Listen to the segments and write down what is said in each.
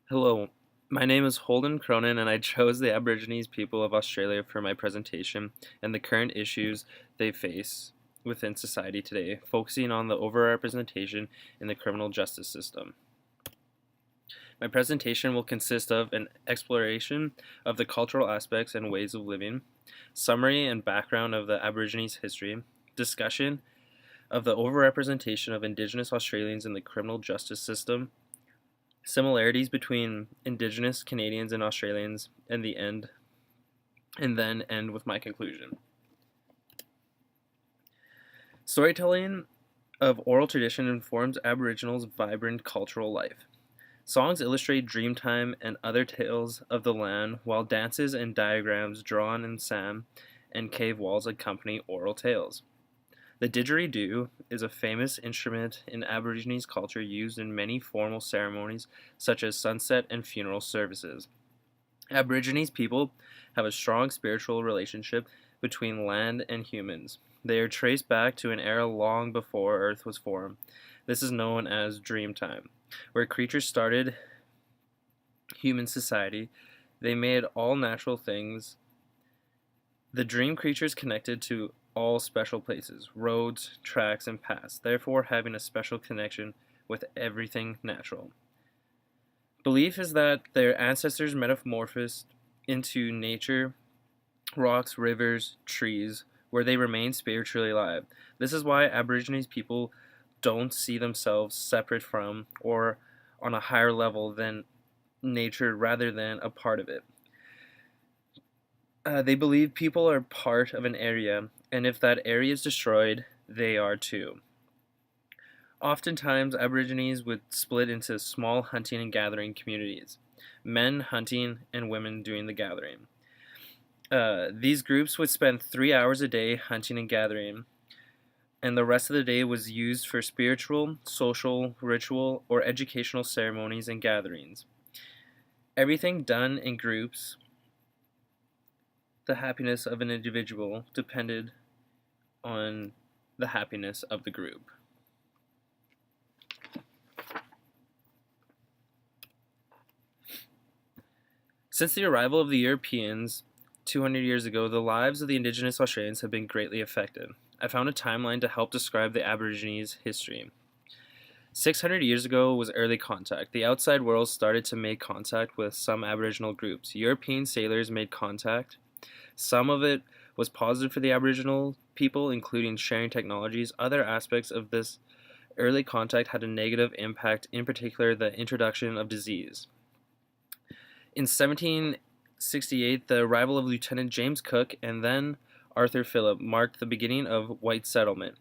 Hello, my name is Holden Cronin, and I chose the Aborigines people of Australia for my presentation and the current issues they face within society today, focusing on the overrepresentation in the criminal justice system. My presentation will consist of an exploration of the cultural aspects and ways of living, summary and background of the Aborigines' history, discussion of the overrepresentation of Indigenous Australians in the criminal justice system, similarities between Indigenous Canadians and Australians, and then end with my conclusion. Storytelling of oral tradition informs Aboriginals' vibrant cultural life. Songs illustrate Dreamtime and other tales of the land, while dances and diagrams drawn in sand and cave walls accompany oral tales. The didgeridoo is a famous instrument in Aborigines culture used in many formal ceremonies such as sunset and funeral services. Aborigines people have a strong spiritual relationship between land and humans. They are traced back to an era long before Earth was formed. This is known as Dreamtime, where creatures started human society. They made all natural things. The dream creatures connected to all special places, roads, tracks, and paths, therefore having a special connection with everything natural. Belief is that their ancestors metamorphosed into nature, rocks, rivers, trees, where they remain spiritually alive. This is why Aborigines people don't see themselves separate from or on a higher level than nature rather than a part of it. They believe people are part of an area, and if that area is destroyed, they are too. Oftentimes, Aborigines would split into small hunting and gathering communities, men hunting and women doing the gathering. These groups would spend 3 hours a day hunting and gathering, and the rest of the day was used for spiritual, social, ritual, or educational ceremonies and gatherings. Everything done in groups, the happiness of an individual depended on the happiness of the group. Since the arrival of the Europeans 200 years ago, the lives of the Indigenous Australians have been greatly affected. I found a timeline to help describe the Aborigines' history. 600 years ago was early contact. The outside world started to make contact with some Aboriginal groups. European sailors made contact. Some of it was positive for the Aboriginal people, including sharing technologies. Other aspects of this early contact had a negative impact, in particular the introduction of disease. In 1768, the arrival of Lieutenant James Cook and then Arthur Phillip marked the beginning of white settlement.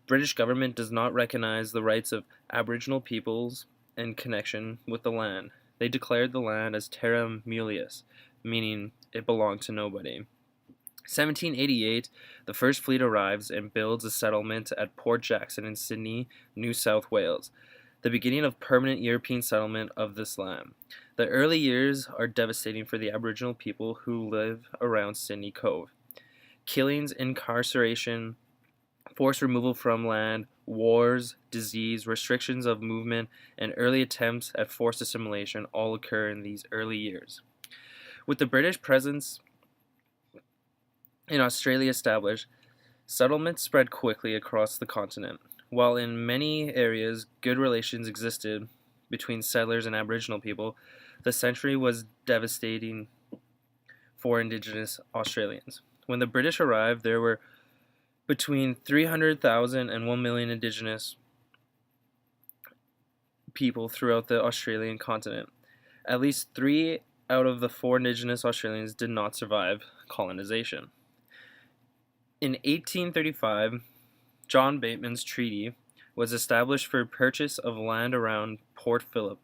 British government does not recognize the rights of Aboriginal peoples in connection with the land. They declared the land as terra nullius, meaning it belonged to nobody. 1788, the first fleet arrives and builds a settlement at Port Jackson in Sydney, New South Wales, the beginning of permanent European settlement of this land. The early years are devastating for the Aboriginal people who live around Sydney Cove. Killings, incarceration, forced removal from land, wars, disease, restrictions of movement, and early attempts at forced assimilation all occur in these early years. With the British presence in Australia established, settlements spread quickly across the continent. While in many areas good relations existed between settlers and Aboriginal people, the century was devastating for Indigenous Australians. When the British arrived, there were between 300,000 and 1 million Indigenous people throughout the Australian continent. At least 3 out of the 4 Indigenous Australians did not survive colonization. In 1835, John Bateman's Treaty was established for purchase of land around Port Phillip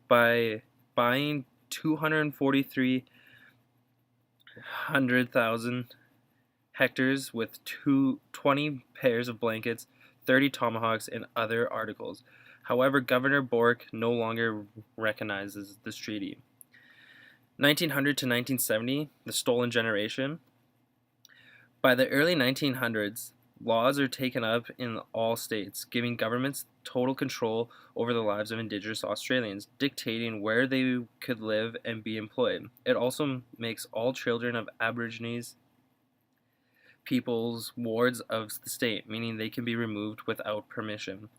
by buying 243,000 hectares with 20 pairs of blankets, 30 tomahawks, and other articles. However, Governor Bourke no longer recognizes this treaty. 1900 to 1970, the Stolen Generation. By the early 1900s, laws are taken up in all states, giving governments total control over the lives of Indigenous Australians, dictating where they could live and be employed. It also makes all children of Aborigines peoples wards of the state, meaning they can be removed without permission.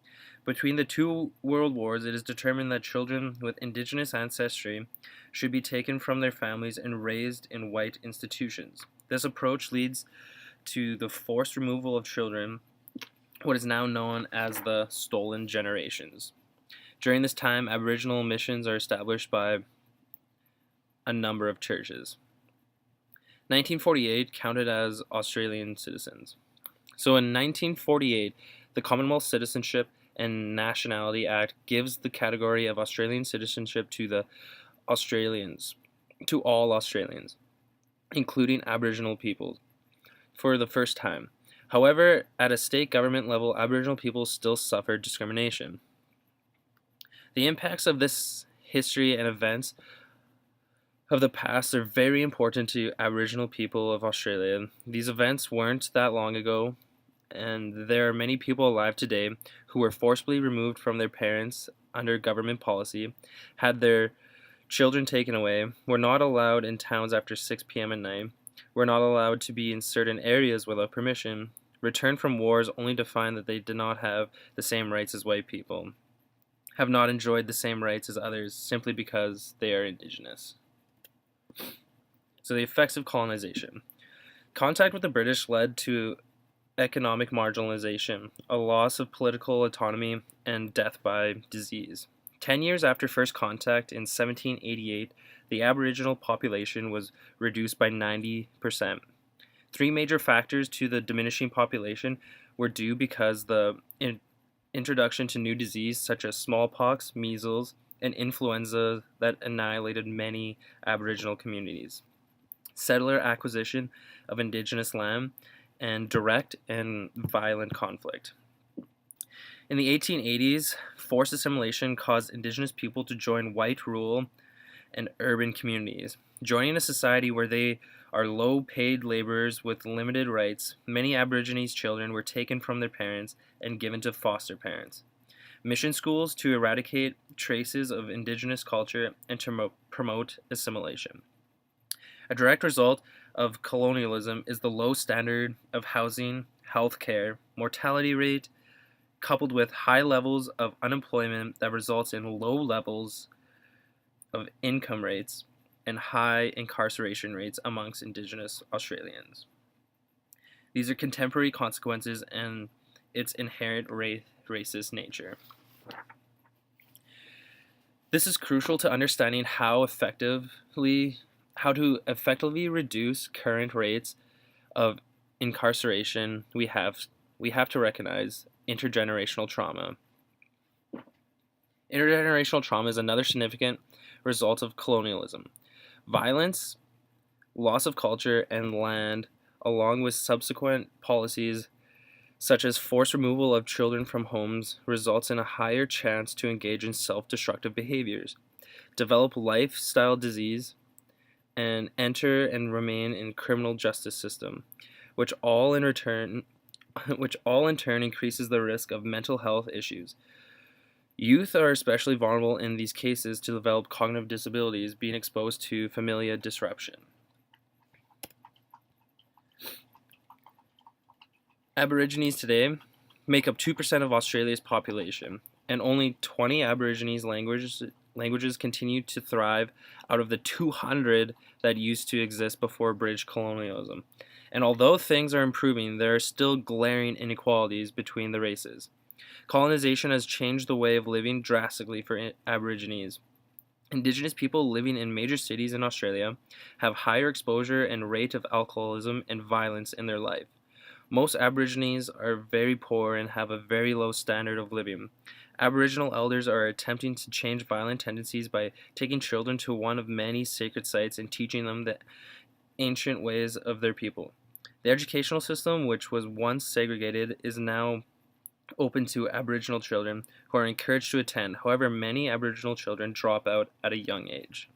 Between the two world wars, it is determined that children with Indigenous ancestry should be taken from their families and raised in white institutions. This approach leads to the forced removal of children, what is now known as the stolen generations. During this time, Aboriginal missions are established by a number of churches. 1948 counted as Australian citizens. So in 1948, the Commonwealth Citizenship and Nationality Act gives the category of Australian citizenship to the Australians, to all Australians, including Aboriginal peoples, for the first time. However, at a state government level, Aboriginal people still suffered discrimination. The impacts of this history and events of the past are very important to Aboriginal people of Australia. These events weren't that long ago, and there are many people alive today who were forcibly removed from their parents under government policy, had their children taken away, were not allowed in towns after 6 p.m. at night, were not allowed to be in certain areas without permission, returned from wars only to find that they did not have the same rights as white people, have not enjoyed the same rights as others simply because they are Indigenous. So the effects of colonization. Contact with the British led to economic marginalization, a loss of political autonomy, and death by disease. 10 years after first contact in 1788, the Aboriginal population was reduced by 90%. Three major factors to the diminishing population were due because the introduction to new disease such as smallpox, measles, and influenza that annihilated many Aboriginal communities, settler acquisition of Indigenous land, and direct and violent conflict. In the 1880s, forced assimilation caused Indigenous people to join white rural and urban communities. Joining a society where they are low-paid laborers with limited rights, many Aborigines children were taken from their parents and given to foster parents. Mission schools to eradicate traces of Indigenous culture and to promote assimilation. A direct result of colonialism is the low standard of housing, health care, mortality rate, coupled with high levels of unemployment that results in low levels of income rates and high incarceration rates amongst Indigenous Australians. These are contemporary consequences and its inherent racist nature. This is crucial to understanding how to effectively reduce current rates of incarceration. We have to recognize intergenerational trauma. Intergenerational trauma is another significant result of colonialism. Violence, loss of culture and land, along with subsequent policies such as forced removal of children from homes, results in a higher chance to engage in self-destructive behaviors, develop lifestyle disease, and enter and remain in criminal justice system, which all in turn increases the risk of mental health issues. Youth are especially vulnerable in these cases to develop cognitive disabilities, being exposed to familial disruption. Aborigines today make up 2% of Australia's population, and only 20 Aborigines languages continue to thrive out of the 200 that used to exist before British colonialism. And although things are improving, there are still glaring inequalities between the races. Colonization has changed the way of living drastically for Aborigines. Indigenous people living in major cities in Australia have higher exposure and rate of alcoholism and violence in their life. Most Aborigines are very poor and have a very low standard of living. Aboriginal elders are attempting to change violent tendencies by taking children to one of many sacred sites and teaching them the ancient ways of their people. The educational system, which was once segregated, is now open to Aboriginal children who are encouraged to attend. However, many Aboriginal children drop out at a young age.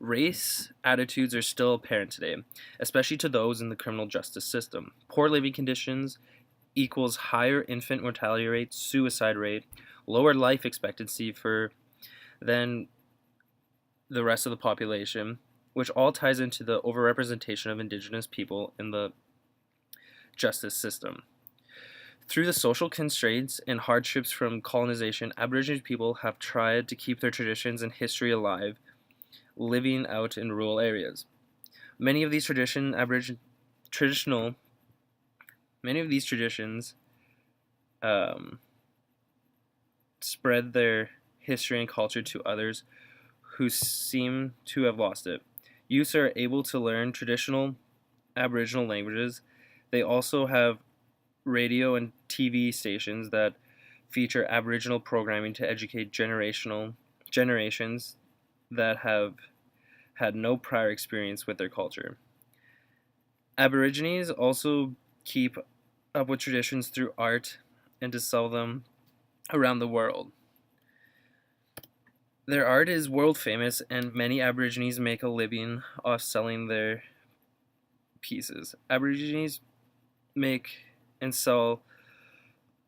Race attitudes are still apparent today, especially to those in the criminal justice system. Poor living conditions, equals higher infant mortality rate, suicide rate, lower life expectancy for than the rest of the population, which all ties into the overrepresentation of Indigenous people in the justice system. Through the social constraints and hardships from colonization, Aboriginal people have tried to keep their traditions and history alive, living out in rural areas. Many of these traditional, many of these traditions um, spread their history and culture to others who seem to have lost it. Youths are able to learn traditional Aboriginal languages. They also have radio and TV stations that feature Aboriginal programming to educate generations that have had no prior experience with their culture. Aborigines also keep up with traditions through art and to sell them around the world. Their art is world famous, and many Aborigines make a living off selling their pieces. Aborigines make and sell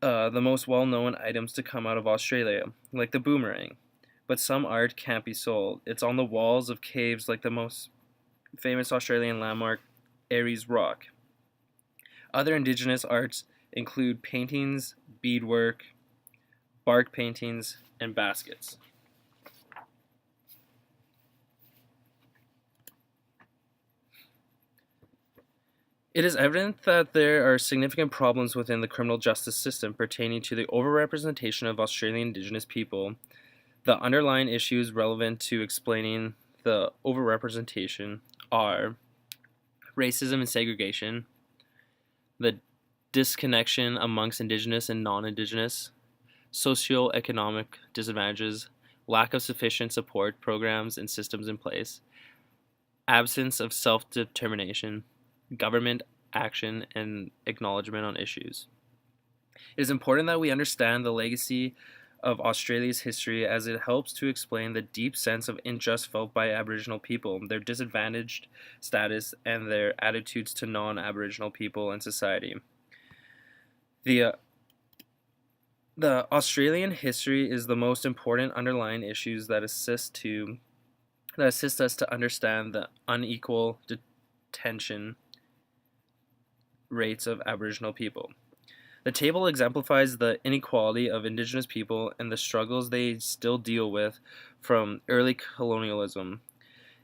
the most well known items to come out of Australia, like the boomerang. But some art can't be sold. It's on the walls of caves, like the most famous Australian landmark, Aries Rock. Other Indigenous arts include paintings, beadwork, bark paintings, and baskets. It is evident that there are significant problems within the criminal justice system pertaining to the overrepresentation of Australian Indigenous people. The underlying issues relevant to explaining the overrepresentation are racism and segregation, the disconnection amongst Indigenous and non-Indigenous, socioeconomic disadvantages, lack of sufficient support programs and systems in place, absence of self-determination, government action, and acknowledgement on issues. It is important that we understand the legacy of Australia's history, as it helps to explain the deep sense of injustice felt by Aboriginal people, their disadvantaged status, and their attitudes to non-Aboriginal people and society. The Australian history is the most important underlying issues that assist us to understand the unequal detention rates of Aboriginal people. The table exemplifies the inequality of Indigenous people and the struggles they still deal with from early colonialism.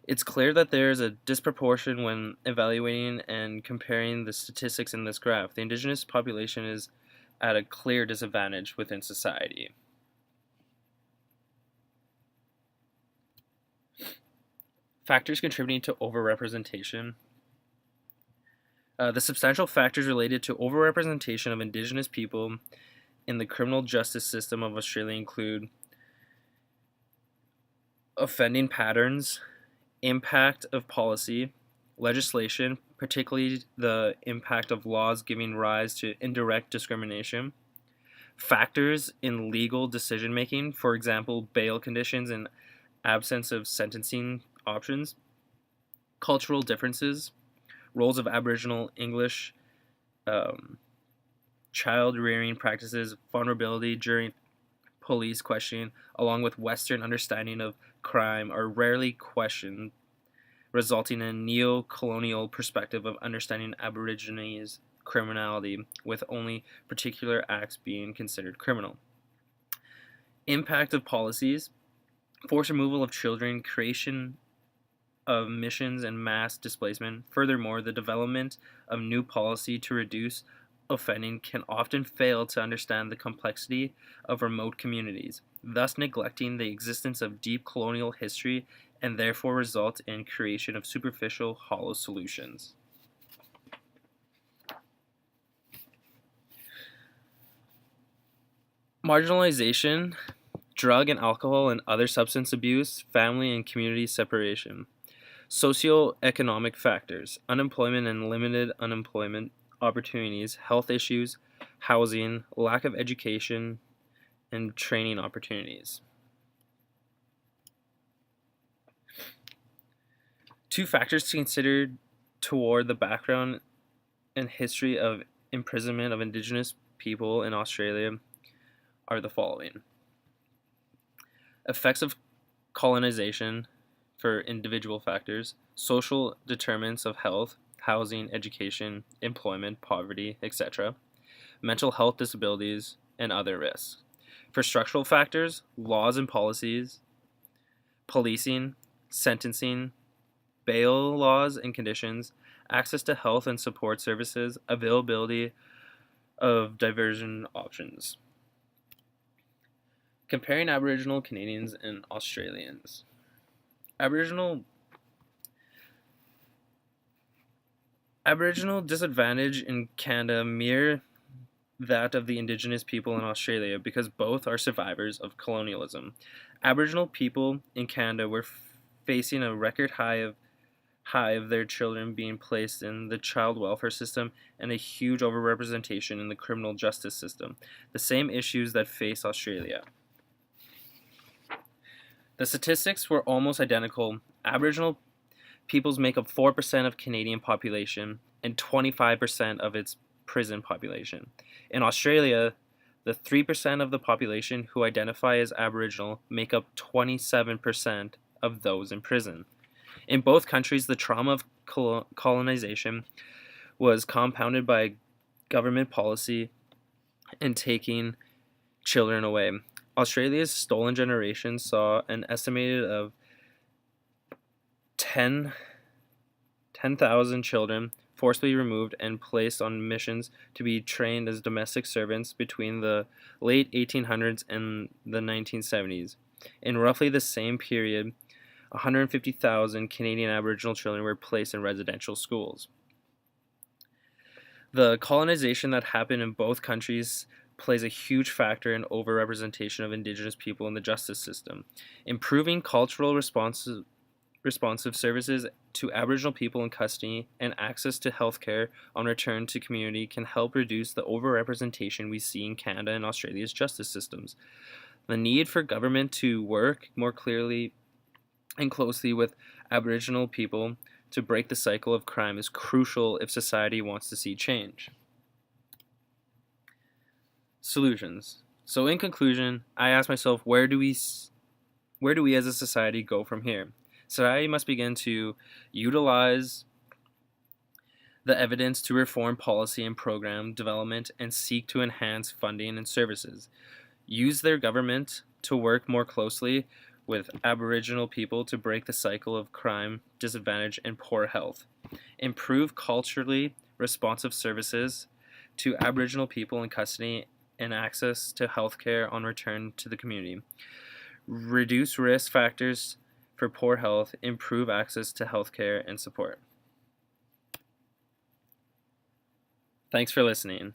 It's clear that there is a disproportion when evaluating and comparing the statistics in this graph. The Indigenous population is at a clear disadvantage within society. Factors contributing to overrepresentation. The substantial factors related to overrepresentation of Indigenous people in the criminal justice system of Australia include offending patterns, impact of policy, legislation, particularly the impact of laws giving rise to indirect discrimination, factors in legal decision making, for example, bail conditions and absence of sentencing options, cultural differences, roles of Aboriginal English, child rearing practices, vulnerability during police questioning, along with Western understanding of crime, are rarely questioned, resulting in a neo-colonial perspective of understanding Aborigines' criminality, with only particular acts being considered criminal. Impact of policies, forced removal of children, creation of missions and mass displacement. Furthermore, the development of new policy to reduce offending can often fail to understand the complexity of remote communities, thus neglecting the existence of deep colonial history and therefore result in creation of superficial, hollow solutions. Marginalization, drug and alcohol and other substance abuse, family and community separation. Socioeconomic factors, unemployment and limited unemployment opportunities, health issues, housing, lack of education, and training opportunities. Two factors to consider toward the background and history of imprisonment of Indigenous people in Australia are the following: effects of colonization for individual factors, social determinants of health, housing, education, employment, poverty, etc., mental health disabilities, and other risks. For structural factors, laws and policies, policing, sentencing, bail laws and conditions, access to health and support services, availability of diversion options. Comparing Aboriginal Canadians and Australians. Aboriginal disadvantage in Canada mirror that of the Indigenous people in Australia because both are survivors of colonialism. Aboriginal people in Canada were facing a record high of their children being placed in the child welfare system and a huge overrepresentation in the criminal justice system, the same issues that face Australia. The statistics were almost identical. Aboriginal peoples make up 4% of Canadian population and 25% of its prison population. In Australia, the 3% of the population who identify as Aboriginal make up 27% of those in prison. In both countries, the trauma of colonization was compounded by government policy in taking children away. Australia's stolen generation saw an estimated of 10,000 children forcibly removed and placed on missions to be trained as domestic servants between the late 1800s and the 1970s. In roughly the same period, 150,000 Canadian Aboriginal children were placed in residential schools. The colonization that happened in both countries plays a huge factor in overrepresentation of Indigenous people in the justice system. Improving cultural responsive services to Aboriginal people in custody and access to healthcare on return to community can help reduce the overrepresentation we see in Canada and Australia's justice systems. The need for government to work more clearly and closely with Aboriginal people to break the cycle of crime is crucial if society wants to see change. Solutions. So in conclusion, I ask myself, where do we as a society go from here? Society must begin to utilize the evidence to reform policy and program development and seek to enhance funding and services. Use their government to work more closely with Aboriginal people to break the cycle of crime, disadvantage, and poor health. Improve culturally responsive services to Aboriginal people in custody and access to healthcare on return to the community. Reduce risk factors for poor health, improve access to healthcare and support. Thanks for listening.